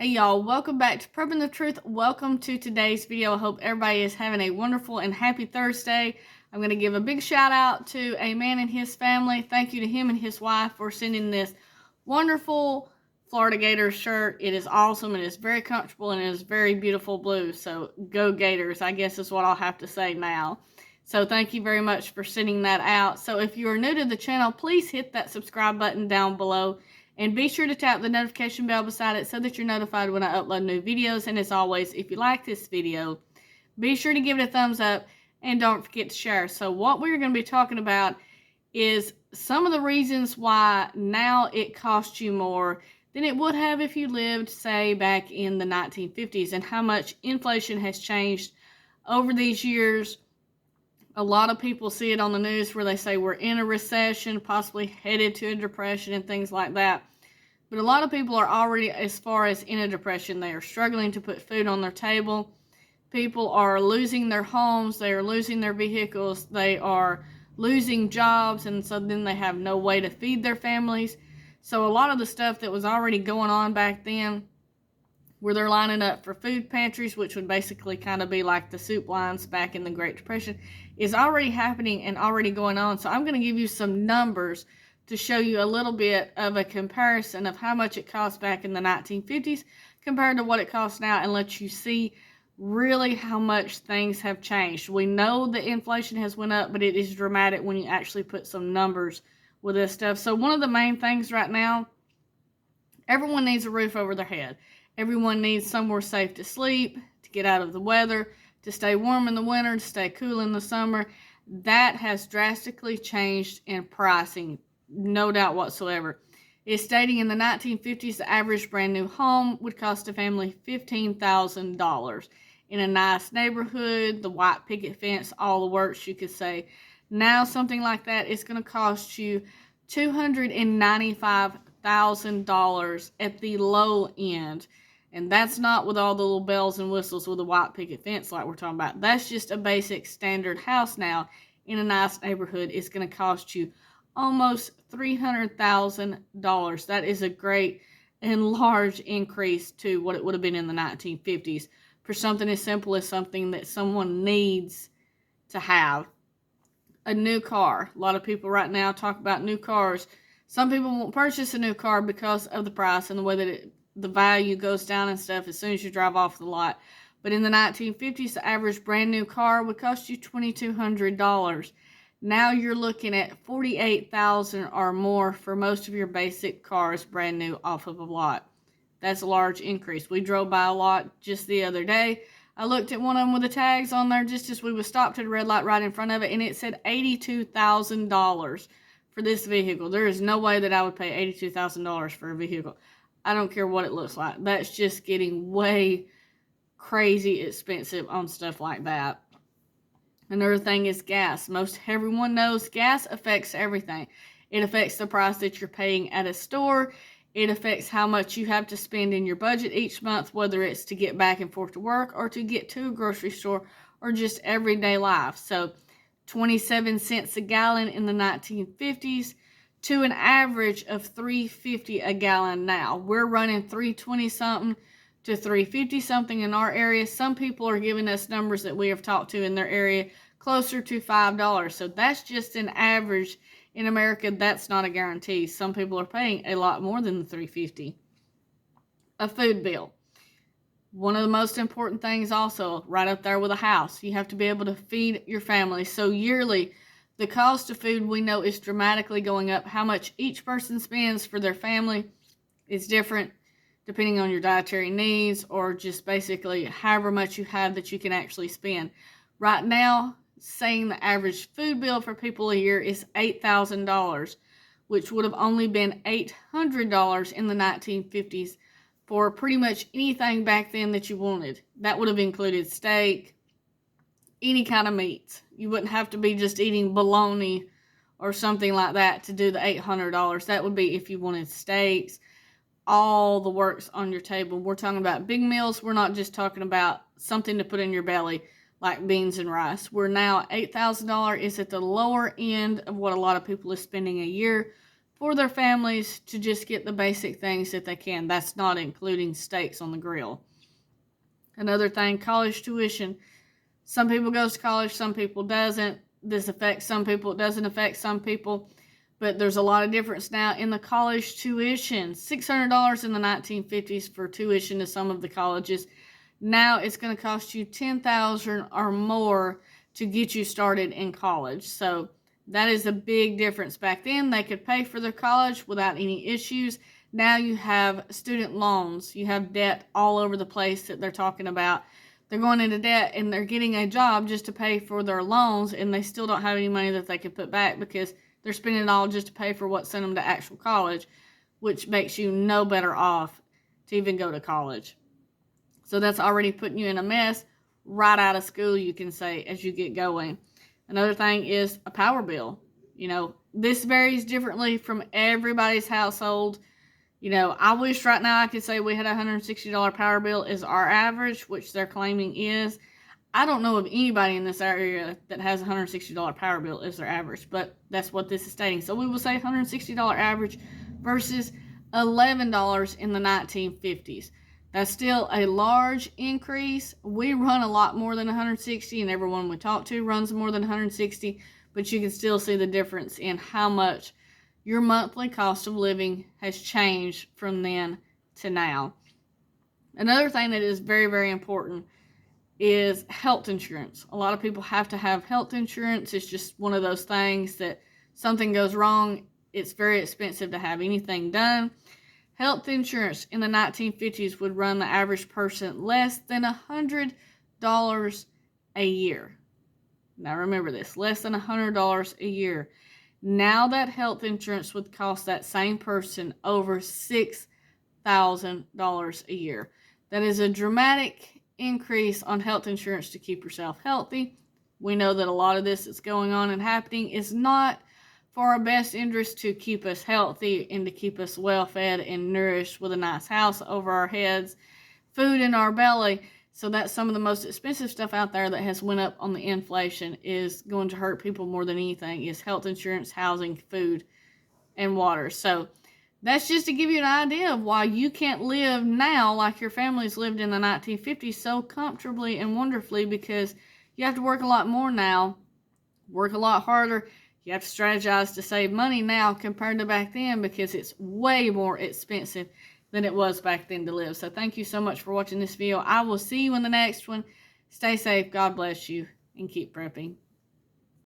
Hey y'all, welcome back to Prepping the Truth. Welcome to today's video. I hope everybody is having a wonderful and happy Thursday. I'm going to give a big shout out to a man and his family. Thank you to him and his wife for sending this wonderful Florida Gators shirt. It is awesome. It is very comfortable and it is very beautiful blue. So go Gators, I guess is what I'll have to say now. So thank you very much for sending that out. So if you are new to the channel, please hit that subscribe button down below. And be sure to tap the notification bell beside it so that you're notified when I upload new videos. And as always, if you like this video, be sure to give it a thumbs up and don't forget to share. So what we're going to be talking about is some of the reasons why now it costs you more than it would have if you lived, say, back in the 1950s, and how much inflation has changed over these years. A lot of people see it on the news where they say we're in a recession, possibly headed to a depression and things like that. But a lot of people are already, as far as in a depression, they are struggling to put food on their table. People are losing their homes, they are losing their vehicles, they are losing jobs, and so then they have no way to feed their families. So a lot of the stuff that was already going on back then, where they're lining up for food pantries, which would basically kind of be like the soup lines back in the Great Depression, is already happening and already going on. So I'm going to give you some numbers to show you a little bit of a comparison of how much it cost back in the 1950s compared to what it costs now, and let you see really how much things have changed. We know the inflation has went up, but it is dramatic when you actually put some numbers with this stuff. So one of the main things right now, everyone needs a roof over their head. Everyone needs somewhere safe to sleep, to get out of the weather, to stay warm in the winter, to stay cool in the summer. That has drastically changed in pricing, no doubt whatsoever. It's stating in the 1950s the average brand new home would cost a family $15,000 in a nice neighborhood, the white picket fence, all the works you could say. Now something like that is going to cost you $295,000 at the low end. And that's not with all the little bells and whistles with a white picket fence like we're talking about. That's just a basic standard house now in a nice neighborhood. It's going to cost you almost $300,000. That is a great and large increase to what it would have been in the 1950s for something as simple as something that someone needs to have. A new car. A lot of people right now talk about new cars. Some people won't purchase a new car because of the price and the way that the value goes down and stuff as soon as you drive off the lot. But in the 1950s, the average brand new car would cost you $2,200. Now you're looking at $48,000 or more for most of your basic cars brand new off of a lot. That's a large increase. We drove by a lot just the other day. I looked at one of them with the tags on there just as we were stopped at a red light right in front of it, and it said $82,000 for this vehicle. There is no way that I would pay $82,000 for a vehicle. I don't care what it looks like. That's just getting way crazy expensive on stuff like that. Another thing is gas. Most everyone knows gas affects everything. It affects the price that you're paying at a store. It affects how much you have to spend in your budget each month, whether it's to get back and forth to work or to get to a grocery store or just everyday life. So 27 cents a gallon in the 1950s to an average of $3.50 a gallon now. We're running $3.20 something to $3.50 something in our area. Some people are giving us numbers that we have talked to in their area closer to $5. So that's just an average in America. That's not a guarantee. Some people are paying a lot more than the $3.50. A food bill. One of the most important things also, right up there with a house, you have to be able to feed your family. So yearly, the cost of food we know is dramatically going up. How much each person spends for their family is different depending on your dietary needs or just basically however much you have that you can actually spend. Right now, saying the average food bill for people a year is $8,000, which would have only been $800 in the 1950s for pretty much anything back then that you wanted. That would have included steak, any kind of meat. You wouldn't have to be just eating bologna or something like that to do the $800. That would be if you wanted steaks, all the works on your table. We're talking about big meals. We're not just talking about something to put in your belly like beans and rice. We're now $8,000 is at the lower end of what a lot of people are spending a year for their families to just get the basic things that they can. That's not including steaks on the grill. Another thing, college tuition. Some people goes to college, some people doesn't. This affects some people, it doesn't affect some people. But there's a lot of difference now in the college tuition. $600 in the 1950s for tuition to some of the colleges. Now it's going to cost you $10,000 or more to get you started in college. So that is a big difference. Back then, they could pay for their college without any issues. Now you have student loans. You have debt all over the place that they're talking about. They're going into debt and they're getting a job just to pay for their loans, and they still don't have any money that they can put back because they're spending it all just to pay for what sent them to actual college, which makes you no better off to even go to college. So that's already putting you in a mess right out of school, you can say, as you get going. Another thing is a power bill. This varies differently from everybody's household. I wish right now I could say we had a $160 power bill is our average, which they're claiming is. I don't know of anybody in this area that has a $160 power bill as their average, but that's what this is stating. So we will say $160 average versus $11 in the 1950s. That's still a large increase. We run a lot more than 160, and everyone we talk to runs more than 160, but you can still see the difference in how much your monthly cost of living has changed from then to now. Another thing that is very, very important is health insurance. A lot of people have to have health insurance. It's just one of those things that something goes wrong, it's very expensive to have anything done. Health insurance in the 1950s would run the average person less than $100 a year. Now remember this, less than $100 a year. Now that health insurance would cost that same person over $6,000 a year. That is a dramatic increase on health insurance to keep yourself healthy. We know that a lot of this that's going on and happening is not for our best interest to keep us healthy and to keep us well fed and nourished with a nice house over our heads, food in our belly. So that's some of the most expensive stuff out there that has went up on the inflation is going to hurt people more than anything is health insurance, housing, food, and water. So that's just to give you an idea of why you can't live now like your families lived in the 1950s so comfortably and wonderfully, because you have to work a lot more now, work a lot harder. You have to strategize to save money now compared to back then because it's way more expensive than it was back then to live. So thank you so much for watching this video. I will see you in the next one. Stay safe. God bless you, and keep prepping.